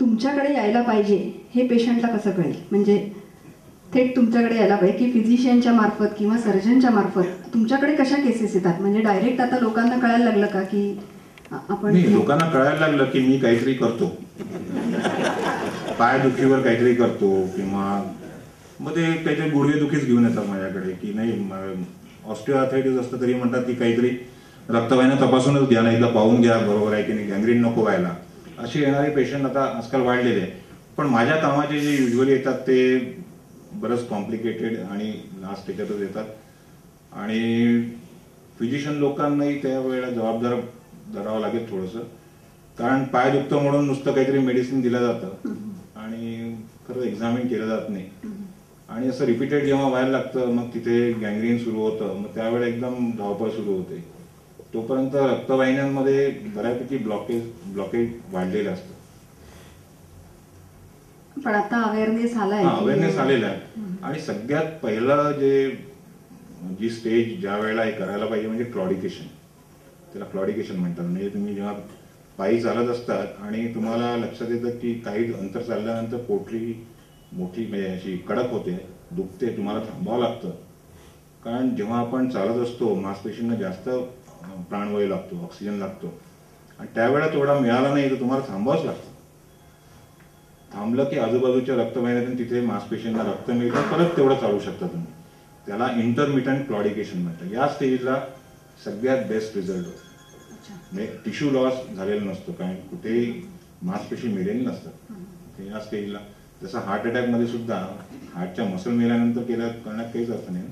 तुमच्याकडे यायला पाहिजे हे पेशंटला कसं कळेल? म्हणजे थेट तुमच्याकडे यायला पाहिजे की फिजिशियनच्या मार्फत किंवा सर्जनच्या मार्फत तुमच्याकडे कशा केसेस येतात? म्हणजे डायरेक्ट आता लोकांना कळायला लागलं का की आपण लोकांना कळायला लागलं की मी काहीतरी करतो, पाय दुखीवर काहीतरी करतो किंवा मग ते काहीतरी गुडघेदुखीच घेऊन येतात माझ्याकडे की नाही ऑस्टिओआर्थरायटिस असतं तरी म्हणतात की काहीतरी रक्तवाहिन्या तपासूनच घ्या, नाही एकदा पाहून घ्या बरोबर आहे की नाही, गँग्रीन नको व्हायला, असे येणारे पेशंट आता आजकाल वाढलेले आहे. पण माझ्या कामाचे जे युजली येतात ते बरंच कॉम्प्लिकेटेड आणि लास्ट त्याच्यातच येतात आणि फिजिशियन लोकांनाही त्यावेळेला जबाबदार धरावं लागेल थोडंसं, कारण पाय दुखतं म्हणून नुसतं काहीतरी मेडिसिन दिलं जातं आणि खरं एक्झामिन केलं जात नाही आणि असं रिपीटेड जेव्हा व्हायला लागतं मग तिथे गँग्रीन सुरू होतं, मग त्यावेळेला एकदम धावपळ सुरू होते. तोपर्यंत रक्तवाहिन्यांमध्ये बऱ्यापैकी ब्लॉकेज वाढलेलं असतं. पण आता अवेअरनेस आलेला आहे आणि सगळ्यात पहिलं जी स्टेज ज्या वेळेला हे करायला पाहिजे म्हणजे क्लॉडिकेशन. त्याला क्लॉडिकेशन म्हणतात. म्हणजे तुम्ही जेव्हा पायी चालत असतात आणि तुम्हाला लक्षात येतं की काही अंतर चालल्यानंतर पोटरी मोठी म्हणजे अशी कडक होते, दुखते, तुम्हाला थांबावं लागतं. कारण जेव्हा आपण चालत असतो मांसपेशींना जास्त प्राणवायू लागतो, ऑक्सिजन लागतो आणि त्यावेळेला तेवढा मिळाला नाही तर तुम्हाला थांबावंच लागतं. थांबलं की आजूबाजूच्या रक्तवाहिन्यातून तिथे मांसपेशींना रक्त मिळतं, परत तेवढं चालू शकता तुम्ही. त्याला इंटरमिटंट क्लॉडिकेशन म्हणतात. या स्टेजला सगळ्यात बेस्ट रिझल्ट होतो. म्हणजे टिश्यू लॉस झालेला नसतो, कारण कुठेही मांसपेशी मिळेल नसतात या स्टेजला. जसं हार्ट अटॅक मध्ये सुद्धा हार्टच्या मसल मेल्यानंतर करण्यात काहीच अर्थ नाही.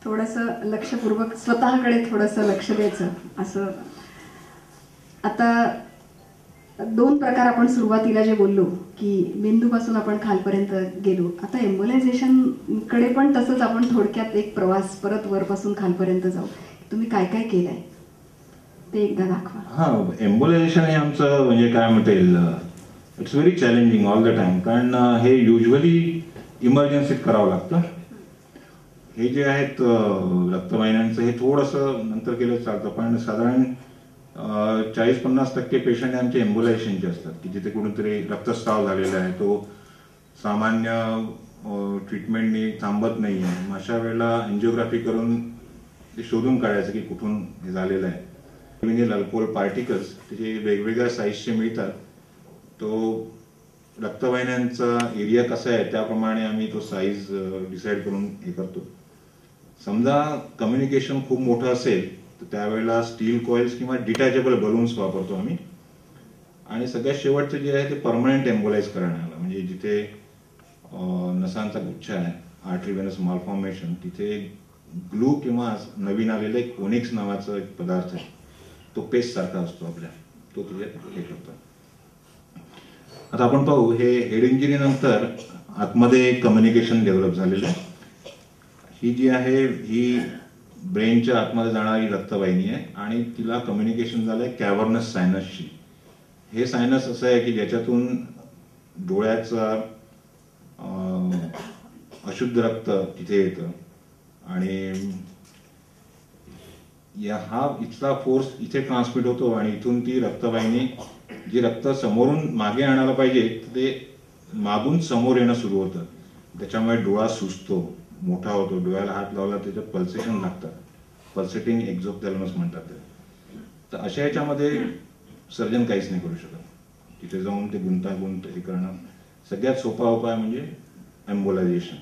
थोडंसं लक्षपूर्वक स्वतःकडे थोडंसं लक्ष द्यायचं असं. आता दोन प्रकार आपण सुरुवातीला जे बोललो की मेंदूपासून आपण खालपर्यंत गेलो, आता एम्बोलायझेशन कडे पण तसंच आपण थोडक्यात एक प्रवास परत वरपासून खालपर्यंत जाऊ. तुम्ही काय काय केलंय ते एकदा दाखवा. हा, एम्बोलायझेशन हे आमचं म्हणजे काय म्हणता येईल, it's very challenging all the time. कारण हे युजली इमर्जन्सीत करावं लागतं. हे जे आहेत रक्तवाहिन्यांचं हे थोडंसं नंतर केलं चालतं, पण साधारण 40-50% पेशंट आमचे एम्बोलायझेशनचे असतात की जिथे कुठेतरी रक्तस्राव झालेला आहे, तो सामान्य ट्रीटमेंटनी थांबत नाही आहे. मग अशा वेळेला एन्जिओग्राफी करून ते शोधून काढायचं की कुठून हे झालेलं आहे. म्हणजे अल्कोहोल पार्टिकल्स त्याचे वेगवेगळ्या साईजचे मिळतात. तो रक्तवाहिन्यांचा एरिया कसा आहे त्याप्रमाणे आम्ही तो साईज डिसाईड करून हे करतो. समजा कम्युनिकेशन खूप मोठं असेल तर त्यावेळेला स्टील कॉइल्स किंवा डिटॅचेबल बलून्स वापरतो आम्ही. आणि सगळ्यात शेवटचं जे आहे ते परमनंट एम्बोलाइज करण्याला, म्हणजे जिथे नसांचा गुच्छ आहे, आर्टरी व्हेनस मालफॉर्मेशन, तिथे ग्लू किंवा नवीन आलेलं एक कोनिक्स नावाचा एक पदार्थ आहे, तो पेस्ट सारखा असतो आपल्या, तो तिथे हे करतो. आता आपण पाहू, हे हेड इंजुरी नंतर आतमध्ये कम्युनिकेशन डेव्हलप झालेलं आहे. ही जी आहे ही ब्रेनच्या आतमध्ये जाणारी रक्तवाहिनी आहे आणि तिला कम्युनिकेशन झालंय कॅव्हर्नस सायनसशी. हे सायनस असं आहे की ज्याच्यातून डोळ्याचा अशुद्ध रक्त तिथे येतं आणि हा इथला फोर्स इथे ट्रान्समिट होतो आणि इथून ती रक्तवाहिनी जी रक्त समोरून मागे आणायला पाहिजे ते मागून समोर येणं सुरू होतं. त्याच्यामुळे डोळा सुजतो, मोठा होतो, डोळ्याला हात लावला त्याच्यात पल्सेशन लागतात, पल्सेटिंग एक्झोथॅलमस म्हणतात ते. तर अशा याच्यामध्ये सर्जन काहीच नाही करू शकत. तिथे जाऊन ते गुंतागुंत हे करणं. सगळ्यात सोपा उपाय म्हणजे एम्बोलायझेशन.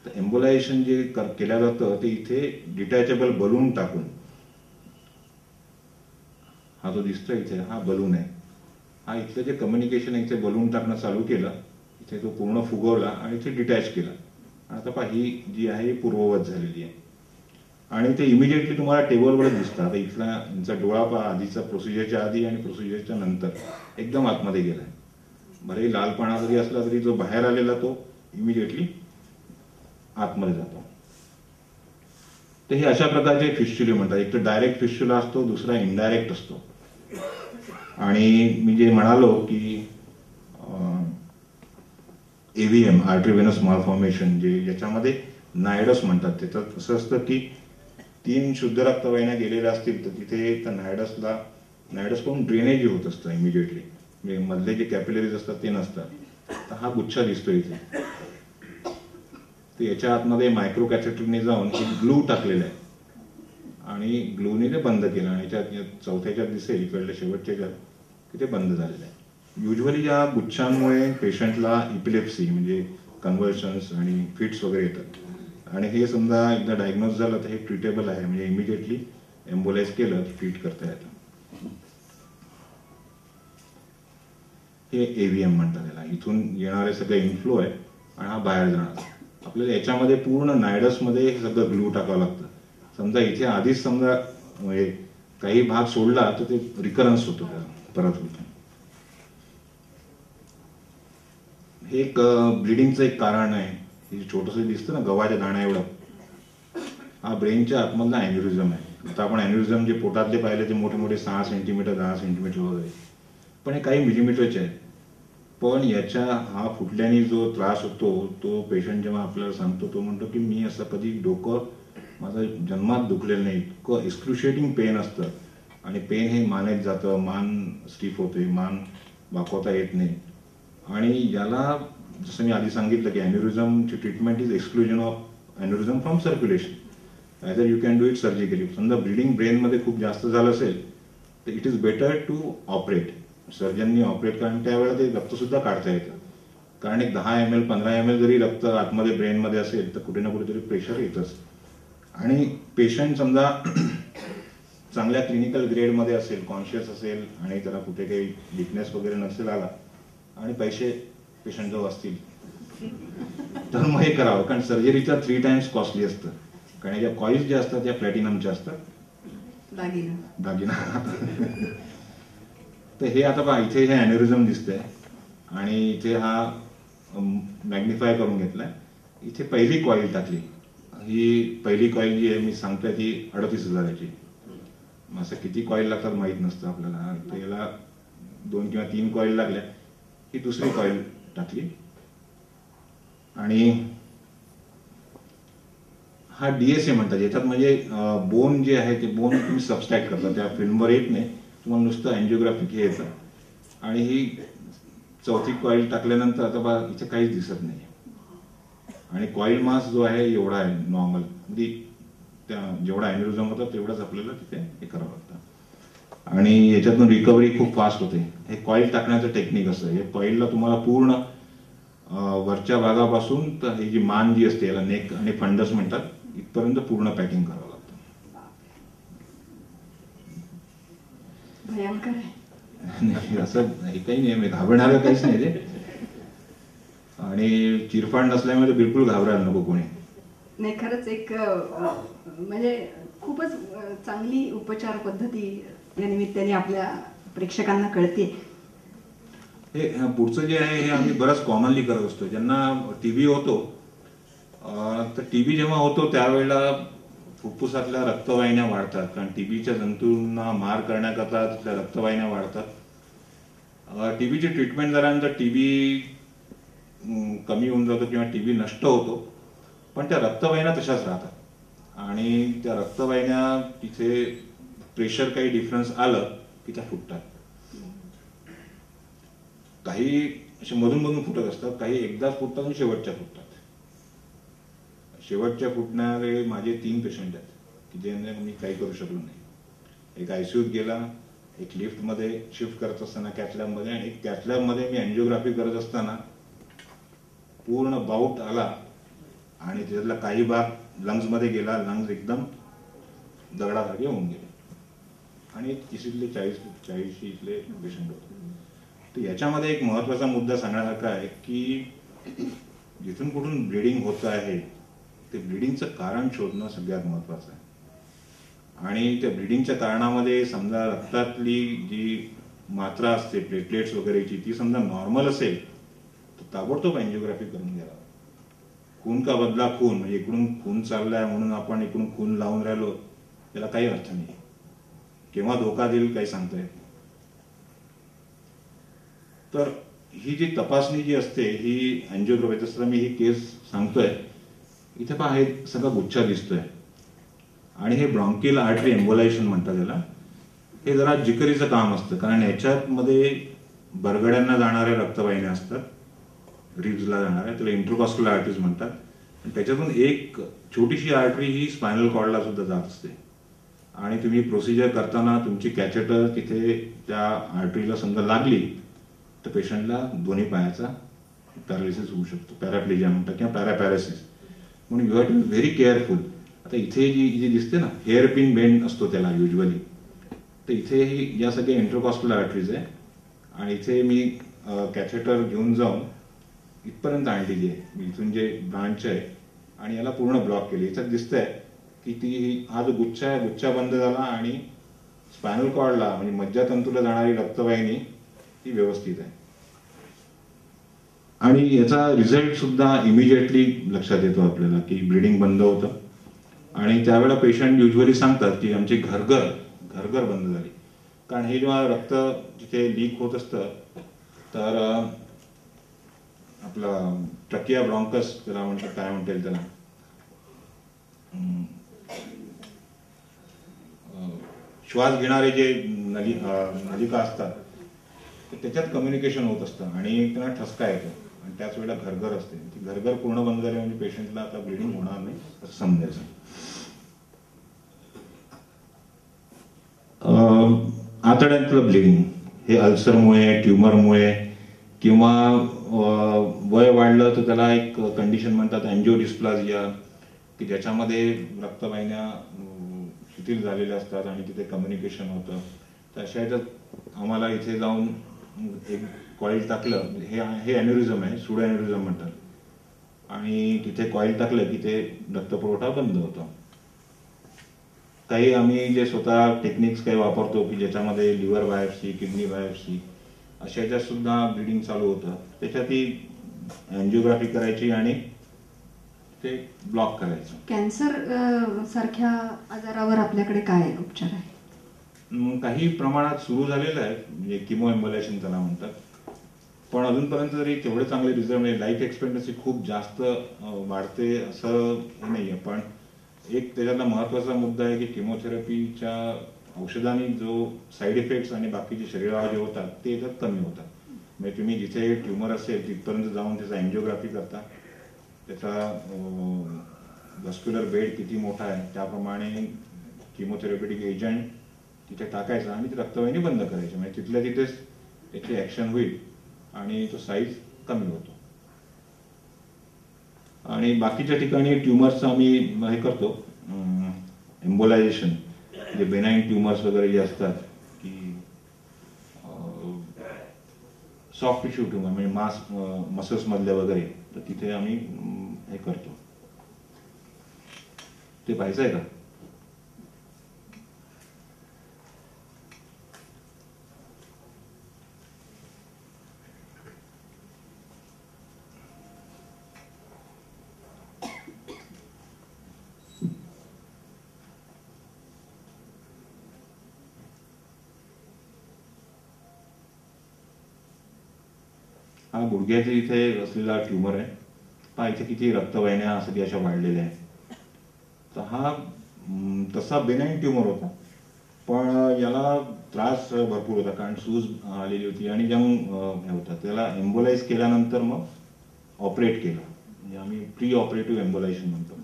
तर एम्बोलायझेशन जे केलं जातं ते इथे डिटॅचेबल बलून टाकून, हा जो दिसतोय इथे हा बलून आहे, हा इथलं जे कम्युनिकेशन इथे बलून टाकणं चालू केलं, इथे तो पूर्ण फुगवला आणि इथे डिटॅच केला. आता पहा ही जी आहे पूर्ववत झालेली आहे आणि ते इमिडिएटली तुम्हाला टेबलवर दिसतं. आता इथला यांचा डोळा पहा, आधीचा प्रोसिजरच्या आधी आणि प्रोसिजरच्या नंतर एकदम आतमध्ये गेलाय. बरे लालपणा जरी असला तरी जो बाहेर आलेला तो इमिडिएटली आतमध्ये जातो. तर हे अशा प्रकारचे फिस्च्युले म्हणतात. एक तर डायरेक्ट फिस्च्युला असतो, दुसरा इनडायरेक्ट असतो. आणि मी जे म्हणालो की एव्हीएम, आर्टरी व्हेनस मालफॉर्मेशन, जे याच्यामध्ये नायडस म्हणतात, त्याच्यात असं असतं की 3 शुद्ध रक्तवाहिन्या गेलेल्या असतील तर तिथे त्या नायडसला नायडसकडून ड्रेनेज होत असतं इमिजिएटली, म्हणजे मधले जे कॅपिलरीज असतात ते नसतात. तर हा गुच्छा दिसतो इथे. तर याच्या आतमध्ये मायक्रो कॅथेटरने जाऊन एक ग्लू टाकलेलं आहे आणि ग्लूने ते बंद केलं आणि चौथ्याच्यात दिसेल इकडल्या शेवटच्या की ते बंद झालेलं आहे. युजली या गुच्छांमुळे पेशंटला इपिलेप्सी म्हणजे कन्व्हर्शन्स आणि फिट्स वगैरे येतात आणि हे समजा एकदा डायग्नोज झालं तर हे ट्रीटेबल आहे, म्हणजे इमिडिएटली एम्बोलाइज केलं की ट्रीट करता येतं. हे एव्हीएम म्हणतात त्याला. इथून येणारे सगळे इन्फ्लो आहे आणि हा बाहेर जाणार. आपल्याला याच्यामध्ये पूर्ण नायडसमध्ये हे सगळं ग्लू टाकावं लागतं. समजा इथे आधीच समजा म्हणजे काही भाग सोडला तर ते रिकरन्स होतो परत होतं. हे एक ब्लिडिंगचं एक कारण आहे. हे छोटंसं दिसतं ना गव्हाच्या दाण्या एवढं, हा ब्रेनच्या आतमधला अॅन्युरिझम आहे. आता आपण अॅन्युरिझम जे पोटातले पाहिले ते मोठे मोठे 6 सेंटीमीटर 10 सेंटीमीटर वगैरे, पण हे काही मिलीमीटरचे आहे. पण याच्या हा फुटल्याने जो त्रास होतो तो पेशंट जेव्हा आपल्याला सांगतो तो म्हणतो की मी असं कधी डोकं माझं जन्मात दुखलेलं नाही, इतकं एक्सक्रुशिएटिंग पेन असतं आणि पेन हे मानेत जातं, मान स्टिफ होते, मान वाकवता येत नाही. आणि याला जसं मी आधी सांगितलं की अॅन्युरिझमची treatment is exclusion of aneurysm from circulation. Either you can do it surgically. समजा ब्लिडिंग ब्रेनमध्ये खूप जास्त झालं असेल तर it is better to operate. सर्जननी ऑपरेट, कारण त्यावेळेला ते रक्तसुद्धा काढता येतं. कारण एक 10 ml 15 ml जरी रक्त आतमध्ये ब्रेनमध्ये असेल तर कुठे ना कुठेतरी प्रेशर येतच. आणि पेशंट समजा चांगल्या क्लिनिकल ग्रेडमध्ये असेल, कॉन्शियस असेल आणि त्याला कुठे काही विकनेस वगैरे नसेल आला आणि पैसे पेशंटजवळ असतील तर मग हे करावं. कारण सर्जरीच्या 3 times कॉस्टली असतं. कारण ज्या कॉईल्स ज्या असतात त्या प्लॅटिनमच्या असतात, दागिना. तर हे आता पहा इथे हे अॅन्युरिझम दिसतंय आणि इथे हा मॅग्निफाय करून घेतलाय. इथे पहिली कॉईल टाकली. ही पहिली कॉईल जी आहे मी सांगतोय ती 38,000ची. असं किती कॉईल लागतात माहीत नसतं आपल्याला. तर याला 2 किंवा 3 कॉईल लागल्या. ही दुसरी कॉईल टाकली आणि हा डीएसए म्हणतात. याच्यात म्हणजे बोन जे आहे ते बोन तुम्ही सबस्ट्रॅक्ट करता, त्या फिल्मवर येत नाही, तुम्हाला नुसतं अँजिओग्राफिक हे येतं. आणि ही चौथी कॉईल टाकल्यानंतर आता बघा इथे काहीच दिसत नाही आणि कॉईल मास जो आहे एवढा आहे नॉर्मल, म्हणजे त्या जेवढा अॅन्युरिझम होता तेवढाच आपल्याला तिथे हे करावं लागतं आणि याच्यातून रिकव्हरी खूप फास्ट होते. हे कॉईल टाकण्याचं टेक्निक असतं. हे कॉईलला तुम्हाला पूर्ण वरच्या भागापासून तर ही जी मान जी असते याला नेक आणि फंडस म्हणतात इथपर्यंत पूर्ण पॅकिंग करावं लागतं. भयंकर आहे. नाही असं हे काही नाही, घाबरणारं काहीच नाही ते. आणि चिरफाड नसल्यामुळे बिलकुल घाबरायला नको कोणी. नाही खरंच एक म्हणजे खूपच चांगली उपचार पद्धती या निमित्ताने आपल्या प्रेक्षकांना कळते. हे पुढचं जे आहे हे आम्ही बरंच कॉमनली करत असतो. ज्यांना टीबी होतो तर टीबी जेव्हा होतो त्यावेळेला फुफ्फुसातल्या रक्तवाहिन्या वाढतात, कारण टीबीच्या जंतूंना मार करण्याकरता तिथल्या रक्तवाहिन्या वाढतात. टीबीची ट्रीटमेंट झाल्यानंतर टीबी कमी होऊन जातो किंवा टीबी नष्ट होतो, पण त्या रक्तवाहिन्या तशाच राहतात आणि त्या रक्तवाहिन्या तिथे प्रेशर काही डिफरन्स आलं की त्या फुटतात. काही असे मधून मधून फुटत असतात, काही एकदाच फुटतात आणि शेवटच्या फुटतात. शेवटच्या फुटणारे माझे 3 पेशंट आहेत की ज्यांना मी काही करू शकलो नाही. एक आयसीयूत गेला, एक लिफ्टमध्ये शिफ्ट करत असताना कॅथलॅबमध्ये, आणि एक कॅथलॅबमध्ये मी अँजिओग्राफी करत असताना पूर्ण बाऊट आला आणि त्यातला काही भाग लंग्समध्ये गेला. लंग्स एकदम दगडासारखे होऊन गेले आणि 30 40 इथले पेशंट होते. तर याच्यामध्ये एक महत्वाचा मुद्दा सांगण्यासारखा आहे की जिथून कुठून ब्लिडिंग होत आहे ते ब्लिडिंगचं कारण शोधणं सगळ्यात महत्वाचं आहे. आणि त्या ब्लिडिंगच्या कारणामध्ये समजा रक्तातली जी मात्रा असते प्लेटलेट्स वगैरेची ती समजा नॉर्मल असेल तर ताबडतोब अँजिओग्राफी करून घ्यावा. खून का बदला खून, म्हणजे इकडून खून चाललाय म्हणून आपण इकडून खून लावून राहिलो त्याला काही अर्थ नाही. केव्हा धोका देईल काही सांगता येत नाही. तर ही जी तपासणी जी असते ही अँजिओग्राफी, जसं मी ही केस सांगतोय इथे पहा हे सगळा गुच्छा दिसतोय आणि हे ब्रॉन्कियल आर्टरी एम्बोलायझेशन म्हणतात याला. हे जरा जिकरीचं काम असतं, कारण याच्यामध्ये बरगड्यांना जाणाऱ्या रक्तवाहिन्या असतात, रिब्सला जाणाऱ्या, त्याला इंट्रोकॉस्टल आर्टरीज म्हणतात. आणि त्याच्यातून एक छोटीशी आर्टरी ही स्पायनल कॉर्डला सुद्धा जात असते. आणि तुम्ही प्रोसिजर करताना तुमची कॅथेटर तिथे त्या आर्टरीला समजा लागली तर पेशंटला दोन्ही पायाचा पॅरालिसिस होऊ शकतो, पॅराप्लेजिया म्हणतात किंवा पॅरापॅरासिस. म्हणून you have to be very careful. आता इथे जी दिसते ना, हेअर पिन बेंड असतो त्याला युजली, तर इथे ही या सगळ्या इंट्रोकॉस्टल आर्टरीज आहे. आणि इथे मी कॅथेटर घेऊन जाऊन इथपर्यंत आणलेली आहे, इथून जे ब्रांच आहे, आणि याला पूर्ण ब्लॉक केली. याच्यात दिसतंय की हा जो गुच्छा आहे, गुच्छा बंद झाला आणि स्पायनल कॉर्डला म्हणजे मज्जातंतूला जाणारी रक्तवाहिनी ती व्यवस्थित आहे. आणि याचा रिझल्ट सुद्धा इमिजिएटली लक्षात येतो आपल्याला की ब्लिडिंग बंद होतं. आणि त्यावेळेला पेशंट युजली सांगतात की आमची घरघर बंद झाली. कारण हे जेव्हा रक्त जिथे लीक होत असतं तर आपला ट्रकिया ब्रॉन्कस त्याला म्हणतात, काय म्हणता येईल त्याला, श्वास घेणारे जे नलिका असतात त्याच्यात कम्युनिकेशन होत असतं आणि त्यांना ठसका येतो आणि त्याच वेळेला घरघर असते. ती घरघर पूर्ण बंद झाली म्हणजे पेशंटला आता ब्लिडिंग होणार नाही असं समजायचं. आतड्यातलं ब्लिडिंग हे अल्सरमुळे, ट्युमरमुळे किंवा वय वाढलं तर त्याला एक कंडिशन म्हणतात अँजिओडिस्प्लाझिया, की ज्याच्यामध्ये रक्तवाहिन्या शिथिल झालेल्या असतात आणि तिथे कम्युनिकेशन होतं. तर अशा ह्याच्यात आम्हाला इथे जाऊन एक कॉईल टाकलं, हे अॅन्युरिझम आहे, सुडो अॅन्युरिझम म्हणतात, आणि तिथे कॉईल टाकलं की ते रक्तपुरवठा बंद होतो. काही आम्ही जे स्वतः टेक्निक्स काही वापरतो की ज्याच्यामध्ये लिव्हर बायोप्सी, किडनी बायोप्सी अशा ह्याच्यात सुद्धा ब्लिडिंग चालू होतं. त्याच्यात ती अँजिओग्राफी करायची आणि ते ब्लॉक करायचं. कॅन्सर सारख्या आजारावर आपल्याकडे काय उपचार आहे? काही प्रमाणात सुरू झालेलं आहे, म्हणजे किमो एम्बोलायशन त्याला म्हणतात, पण अजूनपर्यंत तरी तेवढे चांगले रिझल्ट म्हणजे लाईफ एक्सपेक्टन्सी खूप जास्त वाढते असं हे नाही आहे. पण एक त्याच्यातला महत्वाचा मुद्दा आहे की किमोथेरपीच्या औषधांनी जो साईड इफेक्ट्स आणि बाकीचे शरीरावर जे होतात ते याच्यात कमी होतात. म्हणजे तुम्ही जिथे ट्युमर असेल तिथपर्यंत जाऊन त्याचा अँजिओग्राफी करता, त्याचा व्हस्क्युलर बेड किती मोठा आहे त्याप्रमाणे किमोथेरपेटिक एजंट तिथे टाकायचा आणि ती रक्तवाहिनी बंद करायची. म्हणजे तिथल्या तिथेच त्याची ऍक्शन होईल आणि तो साईज कमी होतो. आणि बाकीच्या ठिकाणी ट्युमर्सचं आम्ही हे करतो एम्बोलायझेशन, जे बेनाईन ट्युमर्स वगैरे जे असतात की सॉफ्ट टिश्यू ट्युमर म्हणजे मसल्स मधले वगैरे, तर तिथे आम्ही हे करतो. ते पाहायचं आहे का? हा गुडघ्याच्या इथे असलेला ट्युमर आहे. पहा इथे किती रक्तवाहिन्या सगळ्या अशा वाढलेल्या आहेत. तर हा तसा बेनाईन ट्युमर होता, पण याला त्रास भरपूर होता कारण सूज आलेली होती आणि जाऊन हे होता. त्याला एम्बोलाइज केल्यानंतर मग ऑपरेट केलं, म्हणजे आम्ही प्री ऑपरेटिव्ह एम्बोलायझेशन म्हणतो.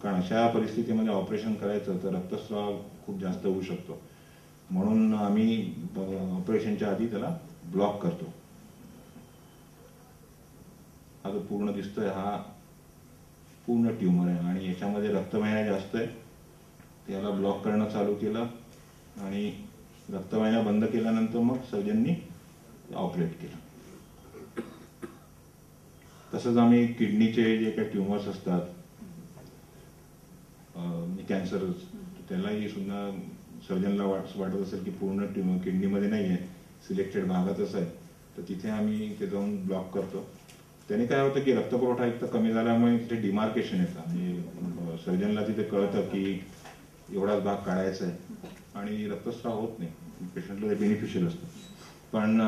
कारण अशा परिस्थितीमध्ये ऑपरेशन करायचं तर रक्तस्राव खूप जास्त होऊ शकतो, म्हणून आम्ही ऑपरेशनच्या आधी त्याला ब्लॉक करतो. हा जो पूर्ण दिसतोय हा पूर्ण ट्युमर आहे आणि याच्यामध्ये रक्तवाहिन्या जास्त आहे. त्याला ब्लॉक करणं चालू केलं आणि रक्तवाहिन्या बंद केल्यानंतर मग सर्जननी ऑपरेट केलं. तसंच आम्ही किडनीचे जे काही ट्युमर्स असतात, कॅन्सर, त्यालाही सुद्धा सर्जनला वाटत असेल की पूर्ण ट्युमर किडनीमध्ये नाही आहे, सिलेक्टेड भागातच आहे, तर तिथे आम्ही ते जाऊन ब्लॉक करतो. त्याने काय होतं की रक्तपुरवठा एक तर कमी झाल्यामुळे तिथे डिमार्केशन येतं, म्हणजे सर्जनला तिथे कळतं की एवढाच भाग काढायचा आहे आणि रक्तस्राव होत नाही. पेशंटला ते बेनिफिशियल असतं, पण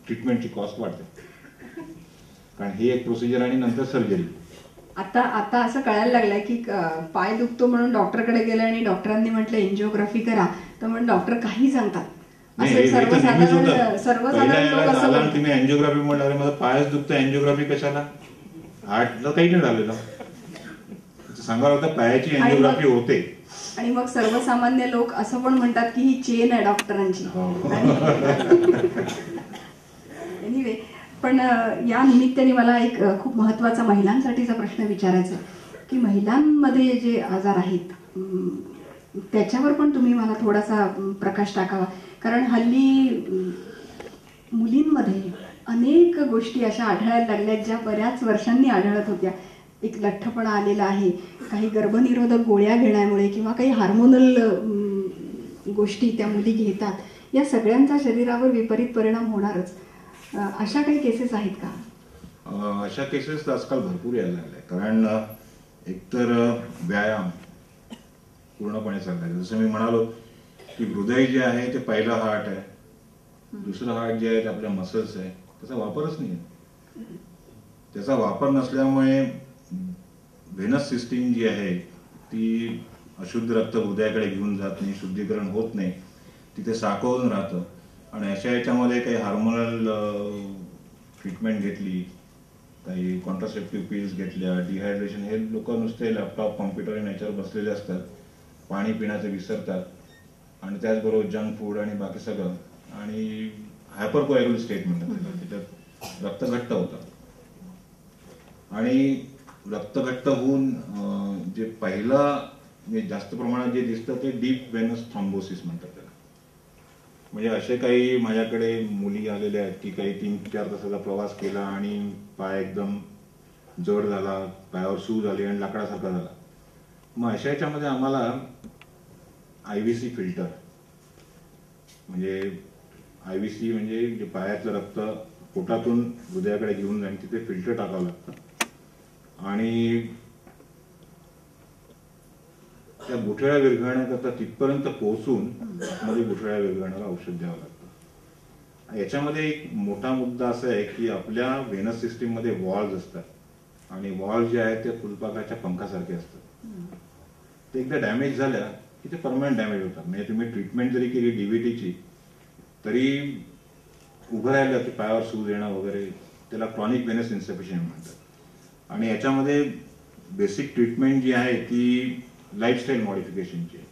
ट्रीटमेंटची कॉस्ट वाढते कारण ही एक प्रोसिजर आणि नंतर सर्जरी. आता असं कळायला लागलंय की पाय दुखतो म्हणून डॉक्टरकडे गेलं आणि डॉक्टरांनी म्हटलं एन्जिओग्राफी करा, तर म्हणून डॉक्टर काही सांगतात नाही, असं हे तर नेहमीच होतं. पहिल्या सर्वसाधारण याला लोक असं झालं आणि बोलतात. तुम्ही अँजिओग्राफी म्हणणार माझा पायच दुखतं, अँजिओग्राफी कशाला? हार्टला काही नाही झालेलं, सांगावं होतं पायाची आणि अँजिओग्राफी मग- होते. आणि मग सर्वसामान्य लोक असं पण म्हणतात की ही चेन आहे डॉक्टरांची. हो. एनिवे, पण या निमित्ताने मला एक खूप महत्त्वाचा महिलांसाठीचा प्रश्न विचारायचा आहे की महिलांमध्ये जे आजार आहेत त्याच्यावर पण तुम्ही मला थोडासा प्रकाश टाकावा. कारण हल्ली मुलींमध्ये अनेक गोष्टी अशा आढळायला लागल्यात ज्या बऱ्याच वर्षांनी आढळत होत्या. एक लठ्ठपणा आलेला आहे, काही गर्भनिरोधक गोळ्या घेण्यामुळे किंवा काही हार्मोनल गोष्टी त्या मुली घेतात, या सगळ्यांचा शरीरावर विपरीत परिणाम होणारच. अशा काही केसेस आहेत का? अशा केसेस आजकाल भरपूर यायला लागल्या, कारण एकतर व्यायाम पूर्णपणे चाललाय. जसं मी म्हणालो की हृदय जे आहे ते पहिलं हार्ट आहे, दुसरं हार्ट जे आहे ते आपल्या मसल्स आहे, त्याचा वापरच नाही. त्याचा वापर नसल्यामुळे व्हेनस सिस्टीम जी आहे ती अशुद्ध रक्त हृदयाकडे घेऊन जात नाही, शुद्धीकरण होत नाही, तिथे साकळून राहतं. आणि अशा याच्यामध्ये काही हार्मोनल ट्रीटमेंट घेतली, काही कॉन्ट्रासेप्टिव्ह पिल्स घेतल्या, डिहायड्रेशन, हे लोक नुसते लॅपटॉप कॉम्प्युटर याच्यावर बसलेले असतात, पाणी पिण्याचं विसरतात आणि त्याचबरोबर जंक फूड आणि बाकी सगळं, आणि हायपरकोॲग्युलेट स्टेट म्हणतात त्याला, त्याच्यात रक्त घट्ट होतं. आणि रक्त घट्ट होऊन जे पहिलं जास्त प्रमाणात जे दिसतं ते डीप वेनस थ्रॉम्बोसिस म्हणतात त्याला. म्हणजे असे काही माझ्याकडे मुली आलेल्या आहेत की काही 3-4 तासाचा प्रवास केला आणि पाय एकदम जड झाला, पायावर सूज आली आणि लाकडासारखा झाला. मग अशा याच्यामध्ये आम्हाला IVC फिल्टर, म्हणजे IVC म्हणजे जे पायातलं रक्त पोटातून हृदयाकडे घेऊन जाईल तिथे फिल्टर टाकावं लागतं. आणि त्या गुठळ्या विरघळण्याकरता तिथपर्यंत पोहोचून मध्ये गुठळ्या विरघळण्याला औषध द्यावं लागतं. याच्यामध्ये एक मोठा मुद्दा असा आहे की आपल्या व्हेनस सिस्टीम मध्ये वॉल्व्ज असतात आणि वॉल्व्ज जे आहेत ते फुलपाखराच्या पंखासारखे असतात. ते एकदा डॅमेज झाल्या की ते परमनंट डॅमेज होतात. म्हणजे तुम्ही ट्रीटमेंट जरी केली DVTची तरी उभं राहिलं की पायावर सूज येणं वगैरे, त्याला क्रॉनिक व्हेनस इन्सफिशियंट म्हणतात. आणि याच्यामध्ये बेसिक ट्रीटमेंट जी आहे ती लाईफस्टाईल मॉडिफिकेशनची आहे.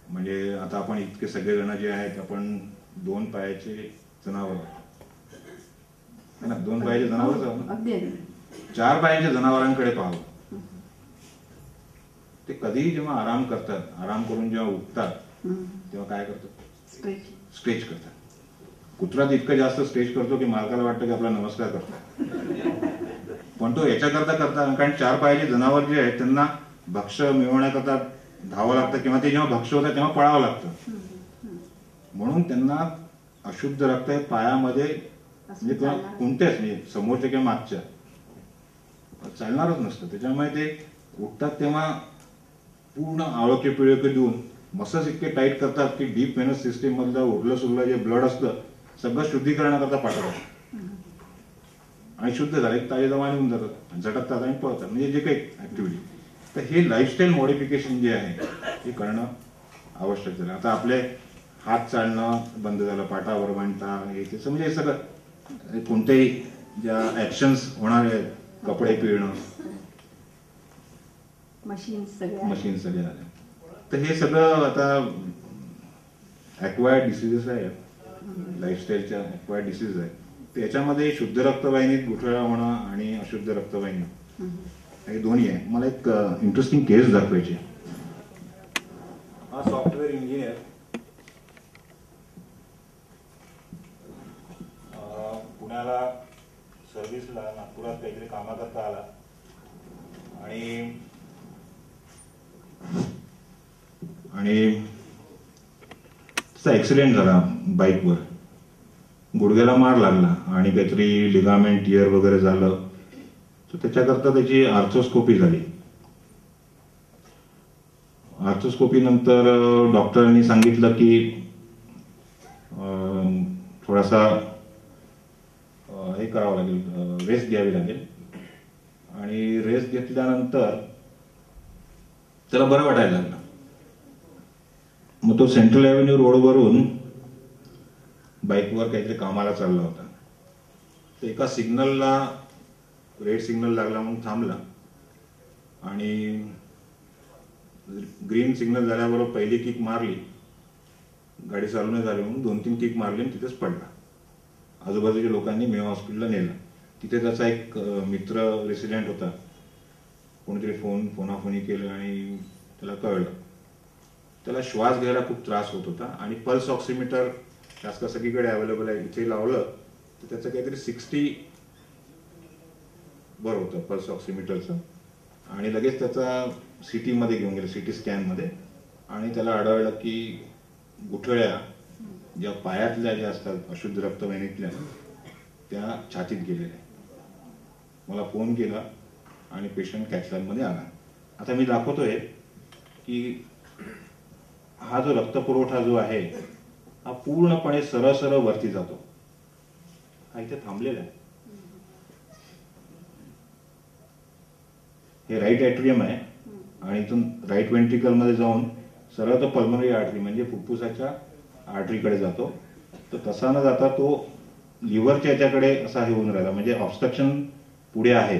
म्हणजे आता आपण इतके सगळेजण जे आहेत आपण 2 पायाचे जनावर है ना, 2 पायाचे जनावरच आहोत ना. 4 पायाच्या जनावरांकडे पाहावं. ते कधीही जेव्हा आराम करतात, आराम करून जेव्हा उठतात तेव्हा काय करतात? स्ट्रेच करतात. कुत्रा इतकं जास्त स्ट्रेच करतो की मालकाला वाटतं की आपला नमस्कार करतात, पण तो याच्याकरता करतात कारण 4 पायाचे जनावर जे आहेत त्यांना भक्ष्य मिळवण्याकरता धावावं लागतं किंवा ते जेव्हा भक्ष्य होतात तेव्हा पळावं लागतं. म्हणून त्यांना अशुद्ध रक्त हे पायामध्ये म्हणजे किंवा कोणत्याच म्हणजे समोरच्या किंवा मागच्या चालणारच नसतं. त्याच्यामुळे ते उठतात तेव्हा पूर्ण आवळके पिळके देऊन मसल्स इतके टाईट करतात की डीप व्हेनस सिस्टीम मधलं उरलं सुरलं जे ब्लड असतं सगळं शुद्धीकरणाकरता पाठवतात आणि शुद्ध झालं एक ताजेदमाने होऊन जातात, झटकतात आणि पळतात, म्हणजे जे काही ऍक्टिव्हिटी. तर हे लाईफस्टाईल मॉडिफिकेशन जे आहे हे करणं आवश्यक झालं. आता आपले हात चालणं बंद झालं, पाटावर मांडता हे त्याचं म्हणजे हे सगळं कोणतेही ज्या ऍक्शन्स होणार आहेत, कपडे पिळणं, मशीन सगळे आले, तर हे सगळं आता ॲक्वायर्ड डिसीजेस आहेत, लाईफस्टाईलच्या ॲक्वायर्ड डिसीज आहेत. त्याच्यामध्ये शुद्ध रक्तवाहिनीत गुठळ्या होणं आणि अशुद्ध रक्तवाहिनी हे दोन्ही आहे. मला एक इंटरेस्टिंग केस दाखवायची. हा सॉफ्टवेअर इंजिनियर पुण्याला सर्व्हिसला नागपुरात काहीतरी कामाकरता आला आणि ऍक्सिडेंट झाला बाईकवर, गुडघ्याला मार लागला आणि काहीतरी लिगामेंट टियर वगैरे झालं. तर त्याच्याकरता त्याची आर्थोस्कोपी झाली. आर्थोस्कोपी नंतर डॉक्टरांनी सांगितलं की थोडासा हे करावं लागेल, रेस्ट घ्यावी लागेल. आणि रेस्ट घेतल्यानंतर त्याला बरं वाटायला लागलं. मग तो सेंट्रल ॲव्हेन्यू रोडवरून बाईकवर काहीतरी कामाला चालला होता. तर एका सिग्नलला रेड सिग्नल लागला म्हणून थांबला आणि ग्रीन सिग्नल झाल्याबरोबर पहिली किक मारली, गाडी चालू नाही झाली म्हणून 2-3 किक मारली आणि तिथेच पडला. आजूबाजूच्या लोकांनी मेवा हॉस्पिटलला नेलं. तिथे त्याचा एक मित्र रेसिडेंट होता, कोणीतरी फोनाफोनी केलं आणि त्याला कळलं. त्याला श्वास घ्यायला खूप त्रास होत होता आणि पल्स ऑक्सिमीटर जास्त सगळीकडे अवेलेबल आहे, इथे लावलं तर त्याचं काहीतरी 60 बरं होतं पल्स ऑक्सिमीटरचं. आणि लगेच त्याचा सिटी मध्ये घेऊन गेले, सिटी स्कॅनमध्ये, आणि त्याला आढळलं की गुठळ्या ज्या पायातल्या ज्या असतात अशुद्ध रक्तवाहिनीतल्या त्या छातीत गेलेल्या. मला फोन केला आणि पेशंट कॅथलॅबमध्ये आला. आता मी दाखवतोय की हा जो रक्तपुरवठा जो आहे हा पूर्णपणे सरळ सरळ वरती जातो. हा इथे थांबलेला आहे. हे राईट ॲट्रियम आहे आणि इथून राईट वेंट्रिकल मध्ये जाऊन सरळ तो पल्मोनरी आर्टरी म्हणजे फुफ्फुसाच्या आर्टरीकडे जातो. तर तसा न जाता तो लिव्हरच्या याच्याकडे असा हे होऊन राहिला, म्हणजे ऑब्स्ट्रक्शन पुढे आहे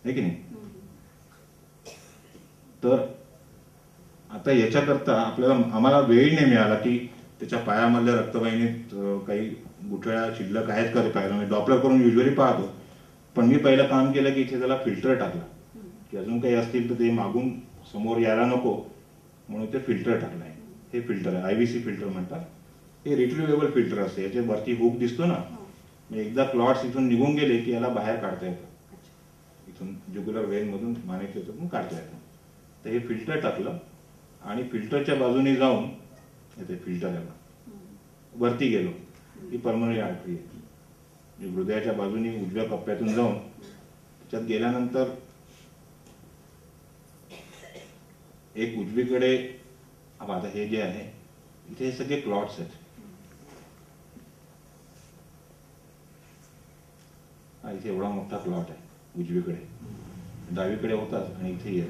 की नाही. तर आता याच्याकरता आम्हाला वेळही नाही मिळाला की त्याच्या पायामधल्या रक्तवाहिनीत काही गुठळ्या शिल्लक आहेत का ते पाहायला. म्हणजे डॉपलर करून युजली पाहतो, पण मी पहिलं काम केलं की इथे त्याला फिल्टर टाकला की अजून काही असतील तर ते मागून समोर यायला नको म्हणून ते फिल्टर टाकलं आहे. हे फिल्टर आहे, IVC फिल्टर म्हणतात. हे रिट्रीवेबल फिल्टर असते, याच्या वरती हुक दिसतो ना, एकदा क्लॉट्स इथून निघून गेले की याला बाहेर काढता येतं. इथून ज्युग्युलर वेन मधून मानेच्या याच्यातून काढता येतं. तर हे फिल्टर टाकलं आणि फिल्टरच्या बाजूने जाऊन येते फिल्टर याला वरती गेलो ही पल्मोनरी आर्टरी आहे. हृदयाच्या बाजूने उजव्या कप्प्यातून जाऊन त्याच्यात गेल्यानंतर एक उजवीकडे आता हे जे आहे इथे हे सगळे क्लॉट्स आहेत. इथे एवढा मोठा क्लॉट आहे उजवीकडे, डावीकडे होताच आणि इथे आहे.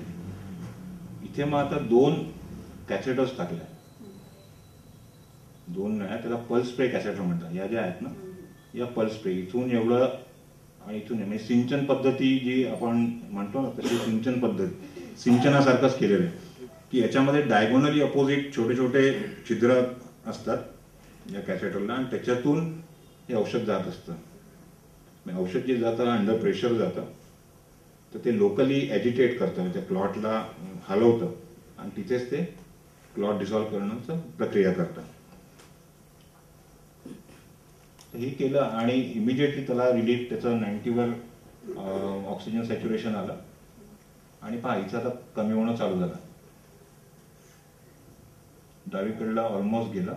इथे मग आता 2 कॅथेटर्स टाकल्या, 2 नाही, त्याला पल्स स्प्रे कॅथेटर म्हणतात. या ज्या आहेत ना या पल्स स्प्रे इथून एवढं आणि इथून म्हणजे सिंचन पद्धती जी आपण म्हणतो ना तशी सिंचन पद्धती सिंचनासारखंच केलेलं आहे की याच्यामध्ये डायगोनली अपोजिट छोटे छोटे छिद्र असतात या कॅथेटरला आणि त्याच्यातून हे औषध जात असतं. औषध जे जातं अंडर प्रेशर जातं तर ते लोकली ॲजिटेट करतं, त्या क्लॉटला हलवतं आणि तिथेच ते क्लॉट डिसॉल्व्ह करण्याचं प्रक्रिया करतं. हे केलं आणि इमिजिएटली त्याला रिलीफ त्याचं 90वर ऑक्सिजन सॅच्युरेशन आलं आणि पहा इथं आता कमी होणं चालू झालं. डावीकडला ऑलमोस्ट गेला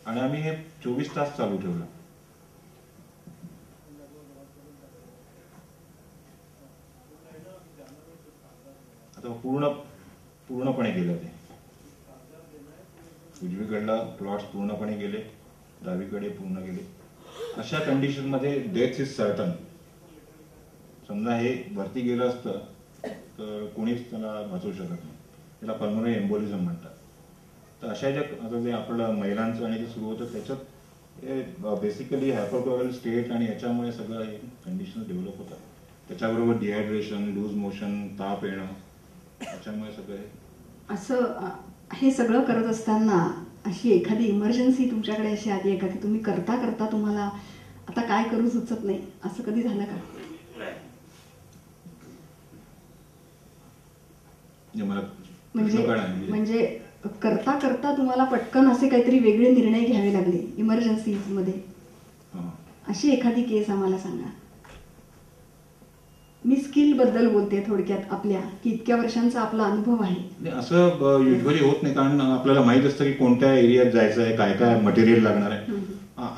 आणि आम्ही हे 24 तास चालू ठेवलं. आता पूर्णपणे गेलं ते. उजवीकडला प्लॉट्स पूर्णपणे गेले, डावीकडे पूर्ण गेले. अशा कंडिशन मध्ये डेथ इज सर्टन. समजा हे वरती गेलं असतं तर कोणीच त्याला वाचवू शकत नाही. त्याला पल्मोनरी एम्बोलिझम म्हणतात. तर अशा ज्या आता ते आपलं महिलांचं आणि जे सुरू होतं त्याच्यात बेसिकली हायपरकोरल स्टेट आणि याच्यामुळे सगळं हे कंडिशन डेव्हलप होतात. त्याच्याबरोबर डिहायड्रेशन, लूज मोशन, ताप येणं, त्याच्यामुळे सगळं असं हे सगळं करत असताना अशी एखादी इमर्जन्सी तुमच्याकडे अशी आली आहे का की तुम्ही करता करता तुम्हाला आता काय करू सुचत नाही, असं कधी झालं का? म्हणजे करता करता तुम्हाला पटकन असे काहीतरी वेगळे निर्णय घ्यावे लागले इमर्जन्सी मध्ये, अशी एखादी केस आम्हाला सांगा. मी स्किल बद्दल बोलते थोडक्यात आपल्या, की इतक्या वर्षांचा आपला अनुभव आहे. असं युजली होत नाही, कारण आपल्याला माहित असतं की कोणत्या एरियात जायचं आहे, काय काय मटेरियल लागणार आहे.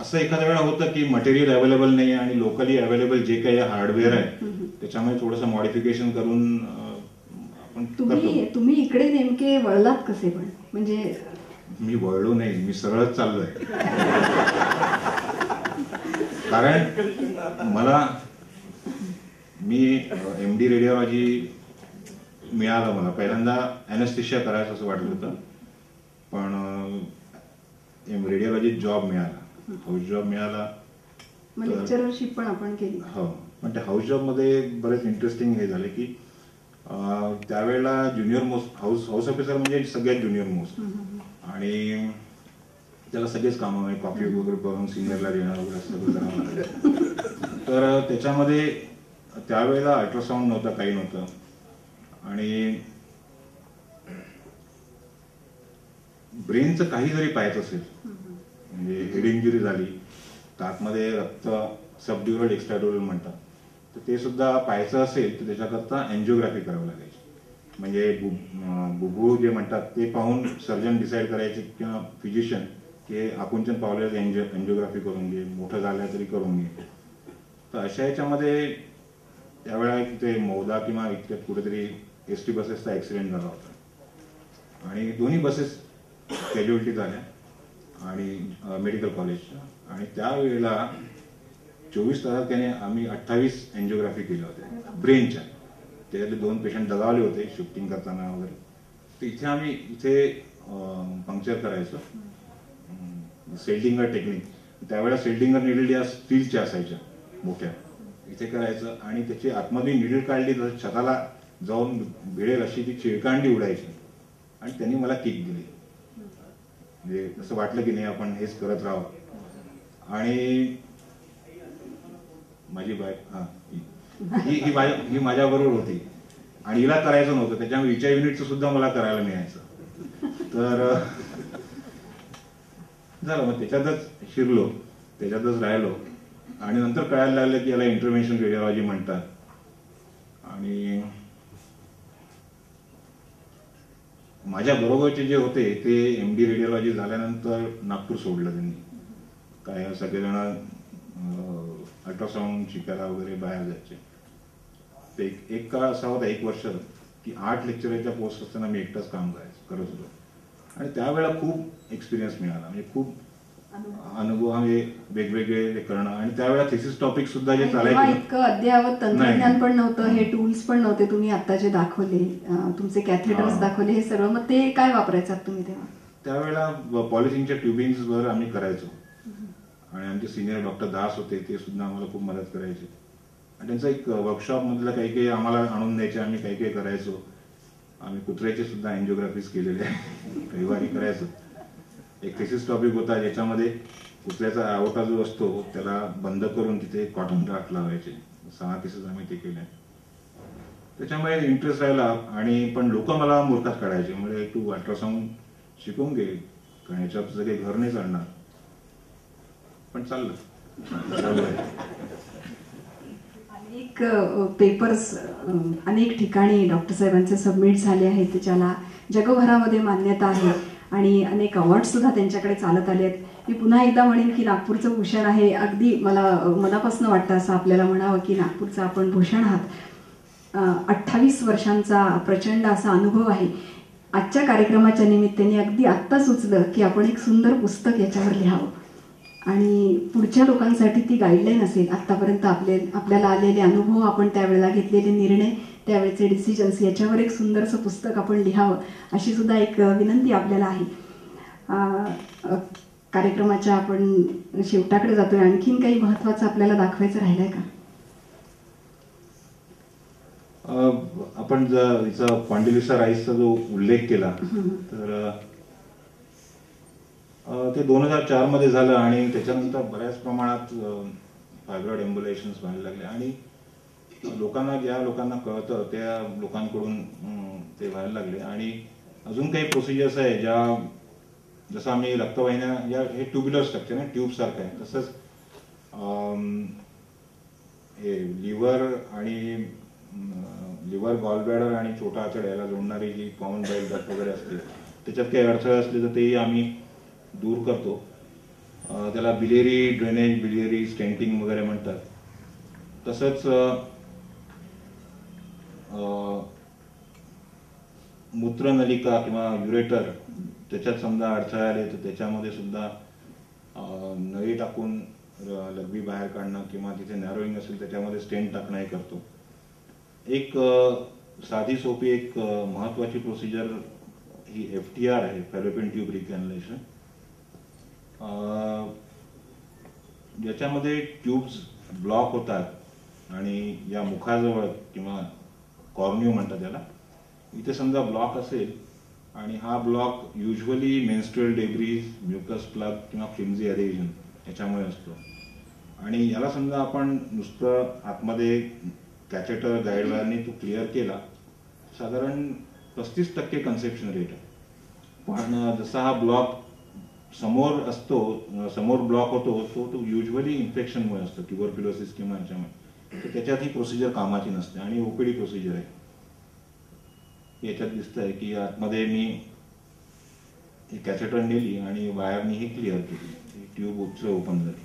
असं एखाद्या वेळा होतं की मटेरियल अवेलेबल नाही आणि लोकली अवेलेबल जे काही हार्डवेअर आहे त्याच्यामध्ये थोडंसं मॉडिफिकेशन करून आपण तुम्ही इकडे नेमके वळलात कसे? पण म्हणजे मी वळलो नाही, मी सरळच चाललोय. कारण मी MD रेडिओलॉजी मिळालं. मला पहिल्यांदा ॲनेस्थेशिया करायचं असं वाटलं होतं, पण जॉब मिळाला, हाऊस जॉब मिळाला. मग लेक्चररशिप पण आपण केली. हो, पण त्या हाऊस जॉबमध्ये बरेच इंटरेस्टिंग हे झाले की त्यावेळेला ज्युनियर मोस्ट हाऊस ऑफिसर म्हणजे सगळ्यात ज्युनियर मोस्ट, आणि त्याला सगळेच कामं कॉफी वगैरे करून सिनियरला देणं वगैरे सगळं करावं लागलं. तर त्याच्यामध्ये त्यावेळेला अल्ट्रासाऊंड नव्हता, काही नव्हतं, आणि ब्रेनचं काही जरी पाहायचं असेल, म्हणजे हेड इंजुरी झाली तर आतमध्ये रक्त सबड्युरल एक्स्ट्राड्युरल म्हणतात, तर ते सुद्धा पाहायचं असेल तर त्याच्याकरता एन्जिओग्राफी करावी लागायची. म्हणजे बुबुळ जे म्हणतात ते पाहून सर्जन डिसाईड करायचे किंवा फिजिशियन की आकुंचन पावल्याचं एन्जिओग्राफी करून घे, मोठं झालं तरी करून घे. तर अशा याच्यामध्ये त्यावेळेला तिथे मौदा किंवा इतक्यात कुठेतरी एस टी बसेसचा ॲक्सिडेंट झाला होता आणि दोन्ही बसेस कॅज्युअल्टी झाल्या आणि मेडिकल कॉलेजच्या, आणि त्यावेळेला 24 तासात त्याने आम्ही 28 एन्जिओग्राफी केल्या होत्या ब्रेनच्या. त्याच्यातले 2 पेशंट दगावले होते शिफ्टिंग करताना वगैरे. तर इथे पंक्चर करायचं, सेल्डिंगर टेक्निक. त्यावेळेला सेल्डिंगर निडल या स्टीलच्या असायच्या मोठ्या, इथे करायचं आणि त्याची आतमध्ये निडल काढली तर छताला जाऊन भिडेल अशी ती चिळकांडी उडायची, आणि त्यांनी मला किक दिली. म्हणजे असं वाटलं की नाही आपण हेच करत राहावं. आणि माझी ही माझ्या बरोबर होती आणि हिला करायचं नव्हतं, त्याच्यामुळे हिच्या युनिटचं सुद्धा मला करायला मिळायचं. तर झालं, मग त्याच्यातच शिरलो, त्याच्यातच राहिलो, आणि नंतर कळायला लागलं की याला इंटरव्हेन्शन रेडिओलॉजी म्हणतात. आणि माझ्या बरोबरचे जे होते ते MD रेडिओलॉजी झाल्यानंतर नागपूर सोडलं त्यांनी. काय सगळेजण अल्ट्रासाऊंड शिकायला वगैरे बाहेर जायचे. ते एक काळ असा होता, 1 वर्ष, की 8 लेक्चरच्या पोस्ट असताना मी एकटाच काम करत होतो, आणि त्यावेळेला खूप एक्सपिरियन्स मिळाला. म्हणजे खूप अनुभव म्हणजे वेगवेगळे करणं, आणि त्यावेळेला थेसिस टॉपिक सुद्धा जे चालायचे, इतकं अद्ययावत तंत्रज्ञान पण नव्हतं, हे टूल्स पण नव्हते. तुम्ही आता जे दाखवले, तुमचे कॅथेटर्स दाखवले, हे सगळं, मग ते काय वापरायचं तुम्ही तेव्हा? त्यावेळेला पॉलिथिनच्या ट्युबिंग्सवर आम्ही करायचो, आणि आमचे सिनियर डॉक्टर दास होते, ते सुद्धा आम्हाला खूप मदत करायचे. आणि त्यांचं एक वर्कशॉप मधलं काही आम्हाला आणून द्यायचे, आम्ही काही करायचो. आम्ही कुत्र्याचे सुद्धा एन्जिओग्राफीज केलेले रविवारी करायचो. एक थेसिस टॉपिक होता ज्याच्यामध्ये कुत्र्याचा आवटा जो असतो त्याला बंद करून तिथे कॉटन ड्राफ्ट लावायचे. 6 केसेस आम्ही ते केले. त्याच्यामुळे इंटरेस्ट राहिला, आणि पण लोक मला मूर्खात काढायचे, म्हणजे तू अल्ट्रासाऊंड शिकून घे, कारण याच्यात तुझं काही घर नाही चालणार. पण चाललं. अनेक पेपर्स अनेक ठिकाणी डॉक्टर साहेबांचे सबमिट झाले आहेत, त्याच्याला जगभरामध्ये मान्यता आहे, आणि अनेक अवॉर्ड सुद्धा त्यांच्याकडे चालत आले आहेत. मी पुन्हा एकदा म्हणेन की नागपूरचं भूषण आहे. अगदी मला मनापासून वाटतं असं आपल्याला म्हणावं की नागपूरचा आपण भूषण आहात. 28 वर्षांचा प्रचंड असा अनुभव आहे. आजच्या कार्यक्रमाच्या निमित्ताने अगदी आत्ता सुचलं की आपण एक सुंदर पुस्तक याच्यावर लिहावं, आणि पुढच्या लोकांसाठी ती गाईडलाईन असेल. आत्तापर्यंत आपल्याला आलेले अनुभव, आपण त्यावेळेला घेतलेले निर्णय, त्यावेळेचे डिसिजन्स, याच्यावर एक सुंदरसं पुस्तक आपण लिहावं, अशी सुद्धा एक विनंती आपल्याला आहे. कार्यक्रमाच्या आपण शेवटाकडे जातोय. आणखीन काही महत्वाचं आपल्याला दाखवायचं राहिलंय का? आपण जर हिचा कॉन्डिलिसा राईसचा जो उल्लेख केला तर ते 2004 मध्ये झालं, आणि त्याच्यानंतर बऱ्याच प्रमाणात फायब्रॉइड एम्बोलायशन्स व्हायला लागले, आणि ज्या लोकांना कळतं त्या लोकांकडून ते व्हायला लागले. आणि अजून काही प्रोसिजर्स आहे ज्या, जसं आम्ही रक्तवाहिन्या, या हे ट्युब्युलर स्ट्रक्चर आहे, ट्यूब सारखं आहे, तसंच हे लिव्हर गॉलब्लॅडर आणि छोटा आतड याला जोडणारी जी कॉमन बाईल डक्ट वगैरे असते, त्याच्यात काही अडथळे असले तर तेही आम्ही दूर करतो. त्याला बिलियरी ड्रेनेज, बिलियरी स्टेंटिंग वगैरे म्हणतात. तसंच मूत्रनलिका किंवा युरेटर, त्याच्यात समजा अडथळे आले तर त्याच्यामध्ये सुद्धा नळी टाकून लघवी बाहेर काढणं, किंवा तिथे नॅरोईंग असेल त्याच्यामध्ये स्टेंट टाकणं हे करतो. एक साधी सोपी एक महत्वाची प्रोसिजर ही FTR आहे, फॅलोपियन ट्यूब रिकॅनलेशन. ज्याच्यामध्ये ट्यूब्स ब्लॉक होतात आणि या मुखाजवळ किंवा कॉर्निओ म्हणतात त्याला, इथे समजा ब्लॉक असेल आणि हा block usually menstrual debris, mucus plug किंवा फ्लिम्झी ॲडेशन याच्यामुळे असतो. आणि याला समजा आपण नुसतं आतमध्ये कॅथेटर गाईड वायरने तो क्लिअर केला, साधारण 35% कन्सेप्शन रेट आहे. पण जसा हा ब्लॉक समोर असतो, समोर ब्लॉक होतो, तो युजली इन्फेक्शनमुळे असतो, ट्युबरक्युलोसिस किंवा याच्यामुळे. तर त्याच्यात ही प्रोसिजर कामाची नसते आणि ओपीडी प्रोसिजर आहे. याच्यात दिसतंय की आतमध्ये मी कॅथेटर नेली आणि वायरनी ही क्लिअर केली, ट्यूब ओपन झाली,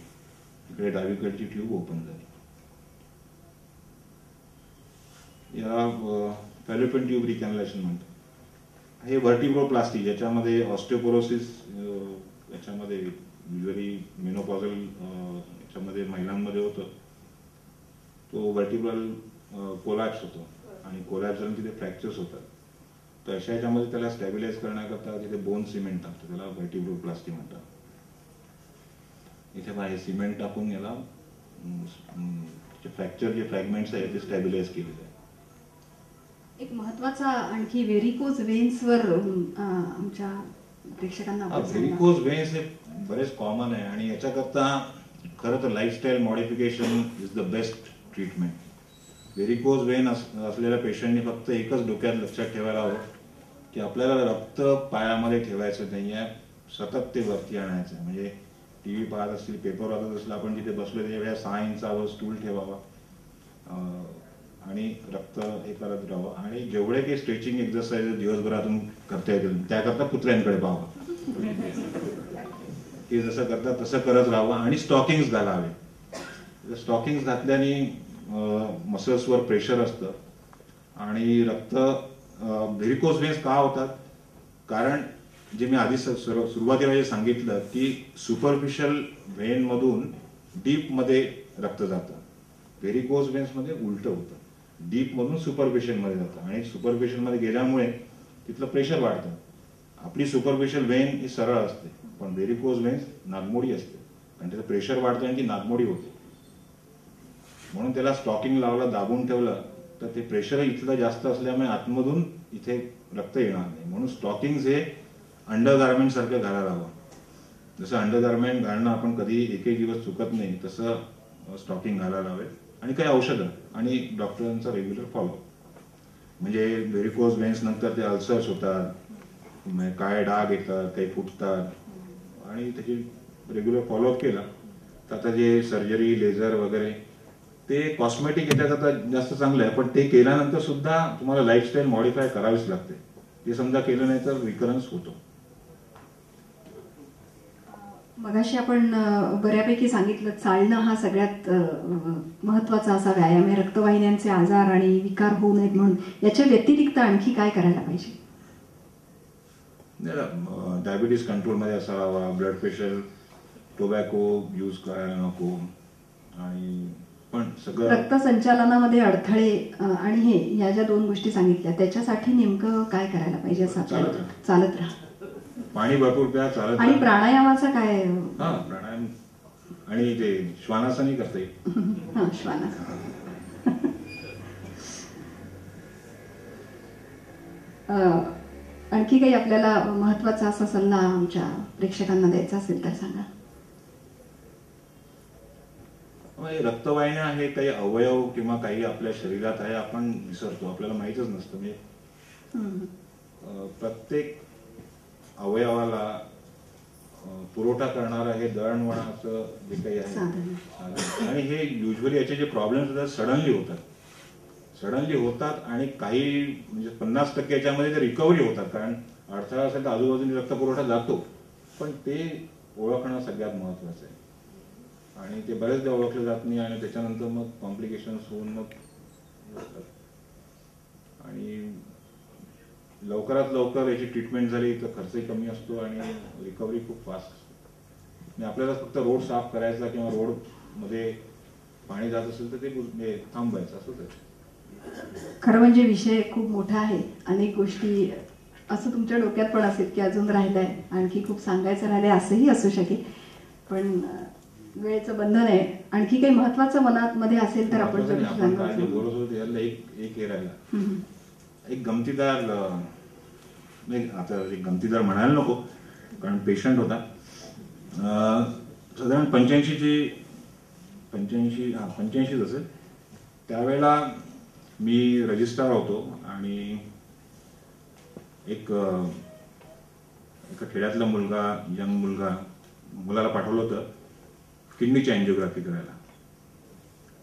इकडे डावीकडची ट्यूब ओपन झाली. याला फॅलोपियन ट्यूब रिकॅनलेशन म्हणतात. हे व्हर्टिब्रोप्लास्टी, ज्याच्यामध्ये ऑस्टिओपोरोसिस याच्यामध्ये युजली मेनोपॉझल याच्यामध्ये महिलांमध्ये होतं, तो व्हर्टिब्रल कोलॅप्स होतो आणि कोलॅप्स झाल्याने तिथे फ्रॅक्चर्स होतात. तर अशा याच्यामध्ये त्याला स्टॅबिलाइज करण्याकरता तिथे बोन सिमेंट टाकतो, त्याला व्हर्टिब्रोप्लास्टी म्हणतात. इथे हे सिमेंट टाकून याला फ्रॅक्चर जे फ्रॅगमेंट्स आहेत ते स्टॅबिलाइज केले जातात. एक महत्वाचा आणखी व्हेरिकोज वेन्सवर आमच्या प्रेक्षकांना व्हेरिकोज वेन्स हे बरेच कॉमन आहे आणि याच्याकरता खरं तर lifestyle modification is the best treatment. Varicose Wien असलेल्या पेशंटनी फक्त एकच डोक्यात लक्षात ठेवायला हवं की आपल्याला रक्त पायामध्ये ठेवायचं नाही आहे, सतत ते वरती आणायचं आहे. म्हणजे TV पाहत असतील, पेपर वाचत असेल, आपण जिथे बसलो त्याच्या वेळेला 6 इंचावर स्टूल ठेवावा आणि रक्त हे करत राहावं. आणि जेवढे काही स्ट्रेचिंग एक्सरसाइज दिवसभरातून करता येतील त्याकरता कुत्र्यांकडे पाहावं, ते जसं करतात तसं करत राहावं. आणि स्टॉकिंग्स घालावे. स्टॉकिंग्स घातल्याने मसल्सवर प्रेशर असतं आणि रक्त व्हेरिकोज वेन्स का होतात, कारण जे मी आधी सुरुवातीला जे सांगितलं की सुपरफिशियल व्हेन मधून डीप मध्ये रक्त जातं. व्हेरिकोज वेन्स मध्ये उलट होतं, डीप मधून सुपरफिशियल मध्ये जातं आणि सुपरफिशियल मध्ये गेल्यामुळे तिथलं प्रेशर वाढतं. आपली सुपरफिशियल व्हेन ही सरळ असते, पण व्हेरिकोज वेन्स नागमोडी असते आणि त्याचं प्रेशर वाढतं आणि ती नागमोडी होते. म्हणून त्याला स्टॉकिंग लावलं, दाबून ठेवलं तर ते प्रेशर इथलं जास्त असल्यामुळे आतमधून इथे रक्त येणार नाही. म्हणून स्टॉकिंग हे अंडरगार्मेंट सारखं घालायला हवं. जसं अंडरगार्मेंट घालणं आपण कधी एकही दिवस चुकत नाही, तसं स्टॉकिंग घालायला हवे. आणि काही औषधं आणि डॉक्टरांचा रेग्युलर फॉलोअप. म्हणजे व्हेरिकोज वेन्स नंतर ते अल्सर्स होतात, काय डाग येतात, काही फुटतात आणि त्याची रेग्युलर फॉलोअप केला तर आता जे सर्जरी, लेझर वगैरे ते कॉस्मेटिक याच्याकरता जास्त चांगलं आहे, पण ते केल्यानंतर सुद्धा तुम्हाला लाईफस्टाईल मॉडिफाय करावीच लागते. ते समजा केलं नाही तर रिकरन्स होतो. मगाशी आपण बऱ्यापैकी सांगितलं, चालणं हा सगळ्यात महत्वाचा असा व्यायाम आहे. रक्तवाहिन्यांचे आजार आणि विकार होऊ नयेत म्हणून याच्या व्यतिरिक्त आणखी काय करायला पाहिजे? डायबिटीज कंट्रोलमध्ये असायला हवा, ब्लड प्रेशर, टोबॅको यूज करायला नको. आणि पण सगळं रक्तसंचालनामध्ये अडथळे आणि हे या ज्या 2 गोष्टी सांगितल्या त्याच्यासाठी नेमकं काय करायला पाहिजे? असं चालत राहा, पाणी भरपूर प्या, चालत. आणि प्राणायामाचा काय? प्राणायाम आणि ते श्वानासनही करता येईल. श्वानासन. आणखी काही आपल्याला महत्वाचा असा सल्ला आमच्या प्रेक्षकांना द्यायचा असेल तर सांगा. रक्तवाहिन्या हे काही अवयव किंवा काही आपल्या शरीरात आहे, आपण विसरतो, आपल्याला माहीतच नसतं. म्हणजे प्रत्येक अवयवाला पुरवठा करणारं हे दळणवळणाचं जे काही आहे, आणि हे युजली याचे जे प्रॉब्लेम्स होतात सडनली होतात आणि काही म्हणजे 50% याच्यामध्ये ते रिकव्हरी होतात, कारण अडथळा असेल तर आजूबाजूने रक्तपुरवठा जातो, पण ते ओळखणं सगळ्यात महत्वाचं आहे. आणि ते बरेचदा ओळखलं जात नाही आणि त्याच्यानंतर मग कॉम्प्लिकेशन्स होऊन मग आणि लवकरात लवकर याची ट्रीटमेंट झाली तर खर्चही कमी असतो आणि रिकव्हरी खूप फास्ट असते. आपल्याला फक्त रोड साफ करायचा किंवा रोड मध्ये पाणी जात असेल तर ते थांबायचं, असंच आहे. खरं म्हणजे विषय खूप मोठा आहे. अनेक गोष्टी असं तुमच्या डोक्यात पण असेल की अजून राहिलंय, आणखी खूप सांगायचं राहिलंय असंही असू शकेल. पण वेळेचं बंधन आहे. आणखी काही महत्वाचं मनामध्ये असेल तर आपण आपण काय जे सांगायचं. बोलत होतो त्याला एक हे राहिला. हम्म. एक गमतीदार नाही, आता एक गमतीदार म्हणायला नको कारण पेशंट होता. साधारण 85 असेल त्यावेळेला मी रजिस्ट्रार होतो आणि एका खेड्यातला यंग मुलाला पाठवलं होतं किडनीची अँजिओग्राफी करायला.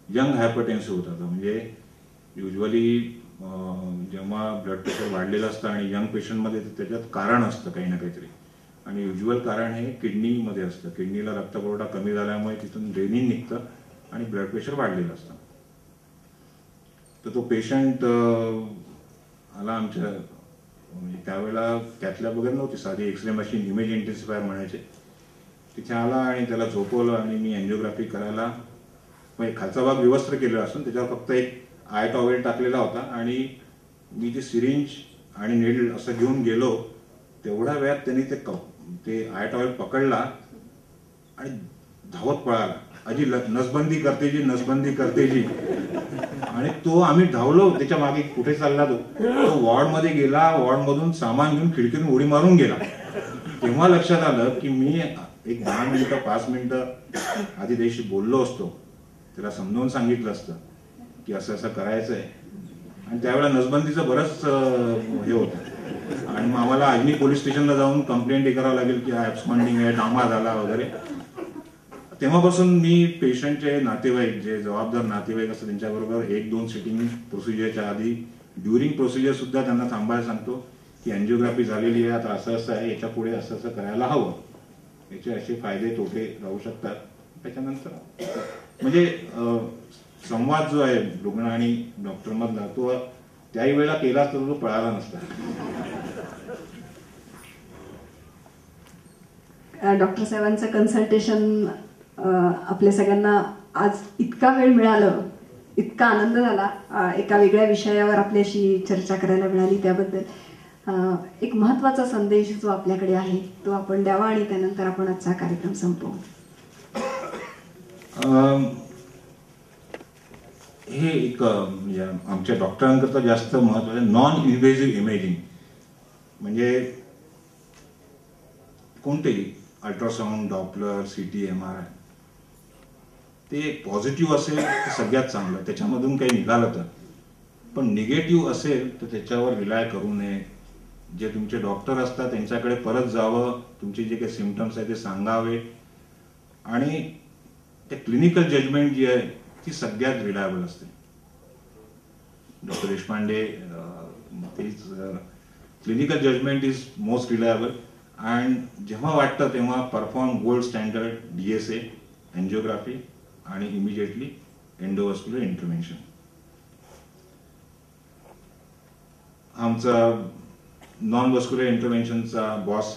यंग हायपरटेन्सिव्ह होता तो. म्हणजे युजली जेव्हा ब्लड प्रेशर वाढलेलं असतं आणि यंग पेशंटमध्ये त्याच्यात कारण असतं काही ना काहीतरी, आणि युज्युअल कारण हे किडनीमध्ये असतं. किडनीला रक्तपुरवठा कमी झाल्यामुळे तिथून रेनिन निघतं आणि ब्लड प्रेशर वाढलेलं असतं. तर तो पेशंट आला आमच्या, म्हणजे त्यावेळेला कॅथलॅब वगैरे नव्हती, साधी एक्सरे मशीन, इमेज इंटेन्सिफायर म्हणायचे. तिथे आला आणि त्याला झोपवलं आणि मी अँजिओग्राफी करायला, म्हणजे खालचा भाग विवस्त्र केलेला असून त्याच्यावर फक्त एक आय टॉवेल टाकलेला होता आणि मी ते सिरिंज आणि नीडल असं घेऊन गेलो. तेवढ्या वेळात त्यांनी ते आय टॉवेल पकडला आणि धावत पळाला. अजी नसबंदी करते जी. आणि तो आम्ही धावलो त्याच्या मागे. कुठे चालला तो वॉर्डमध्ये गेला. वॉर्डमधून सामान घेऊन खिडकीतून उडी मारून गेला. तेव्हा लक्षात आलं की मी एक 10 मिनिटं 5 मिनिटं आधी त्याशी बोललो असतो, त्याला समजावून सांगितलं असतं की असं असं करायचंय. आणि त्यावेळेला नसबंदीचं बरंच हे होतं आणि मग आम्हाला अजनी पोलीस स्टेशनला जाऊन कंप्लेंट करावं लागेल की ॲब्सकॉन्डिंग आहे, डामा झाला वगैरे. तेव्हापासून मी पेशंटचे नातेवाईक, जे जबाबदार नातेवाईक असतात त्यांच्याबरोबर 1-2 सिटिंग प्रोसिजरच्या आधी, ड्युरिंग प्रोसिजर सुद्धा त्यांना थांबायला सांगतो की अँजिओग्राफी झालेली आहे, आता असं असं आहे, याच्या पुढे असं असं करायला हवं, याचे असे फायदे तोटे राहू शकतात. त्याच्यानंतर म्हणजे संवाद जो आहे रुग्ण आणि डॉक्टर मधला, तो त्याही वेळेला केला असता तो पळाला नसता. डॉक्टर साहेबांचं कन्सल्टेशन आपल्या सगळ्यांना आज इतका वेळ मिळालं, इतका आनंद झाला, एका वेगळ्या विषयावर आपल्याशी चर्चा करायला मिळाली, त्याबद्दल एक महत्वाचा संदेश जो आपल्याकडे आहे तो आपण द्यावा आणि त्यानंतर आपण आजचा कार्यक्रम संपवू. हे एक म्हणजे आमच्या डॉक्टरांकरता जास्त महत्वाचं नॉन इन्व्हेजिव्ह इमेजिंग, म्हणजे कोणतेही अल्ट्रासाऊंड, डॉपलर, CT, MRI, ते पॉझिटिव्ह असेल तर सगळ्यात चांगलं, त्याच्यामधून काही निघालं तर. पण निगेटिव्ह असेल तर त्याच्यावर रिलाय करू नये. जे तुमचे डॉक्टर असतात त्यांच्याकडे परत जावं, तुमचे जे काही सिम्पटम्स आहे ते सांगावे, आणि ते क्लिनिकल जजमेंट जी आहे ती सगळ्यात रिलायबल असते. डॉक्टर देशपांडे तेच, clinical judgement is most reliable. And जेव्हा वाटतं तेव्हा perform gold standard DSA angiography आणि इमिजिएटली एंडोव्हास्क्युलर इंटरव्हेन्शन. आमचा नॉन व्हस्क्युलर इंटरव्हेन्शनचा बॉस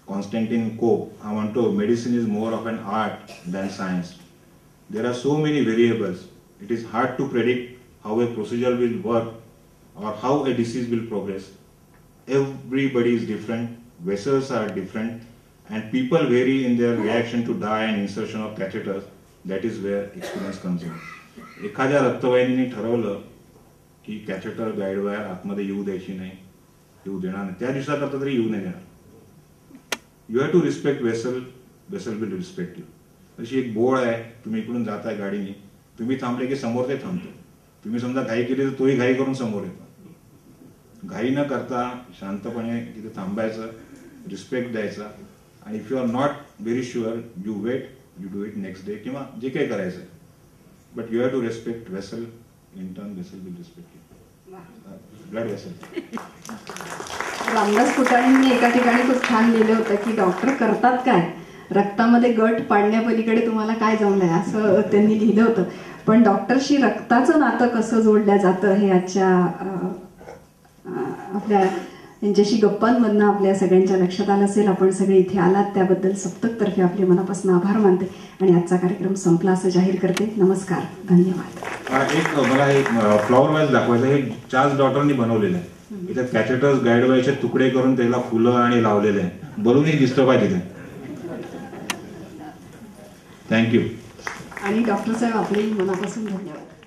कॉन्स्टँटिन कोप हा म्हणतो, medicine is more of an art than science. There are so many variables. It is hard to predict how a procedure will work or how a disease will progress. Everybody is different, vessels are different, and people vary in their reaction to dye and insertion of catheters. That is where experience comes in. एखाद्या रक्तवाहिनीने ठरवलं की catheter guide wire आतमध्ये येऊ द्यायची नाही, येऊ देणार नाही, त्या दिवसाकरता तरी येऊ नाही देणार. You have to respect vessel, vessel will respect you. अशी एक बोळ आहे, तुम्ही इकडून जाताय गाडीने, तुम्ही थांबले की समोर ते थांबतो. तुम्ही समजा घाई केली तर तोही घाई करून समोर येतो. घाई न करता शांतपणे तिथे थांबायचं, रिस्पेक्ट द्यायचा, आणि if you are not very sure you wait, you do it next day किंवा जे काही करायचं आहे. But you have to respect vessel, in turn vessel will respect you. Blood vessel. Ramdas फुटाळेंनी एका ठिकाणी खूप छान लिहिलं होतं की डॉक्टर करतात काय, रक्तामध्ये गट पाडण्यापलीकडे तुम्हाला काय जमलंय, असं त्यांनी लिहिलं होतं. पण डॉक्टरशी रक्ताचं नातं कसं जोडलं जातं हे आजच्या आपल्या यांच्याशी गप्पांमधनं आपल्या सगळ्यांच्या लक्षात आलं असेल. आपण सगळे इथे आलात त्याबद्दल सप्तकतर्फे आपले मनापासून आभार मानते आणि आजचा कार्यक्रम संपला असं जाहीर करते. नमस्कार, धन्यवाद. एक मला एक फ्लॉवर वाईज दाखवायचं. हे चार्ल्स डॉटरनी बनवलेलं आहे. इथे कॅथेटर्स गाईड वायरचे तुकडे करून त्याला फुलं आणि लावलेले आहे. बलूनही दिसतं पाहिजे तिथे. थँक्यू. आणि डॉक्टर साहेब आपलेही मनापासून धन्यवाद.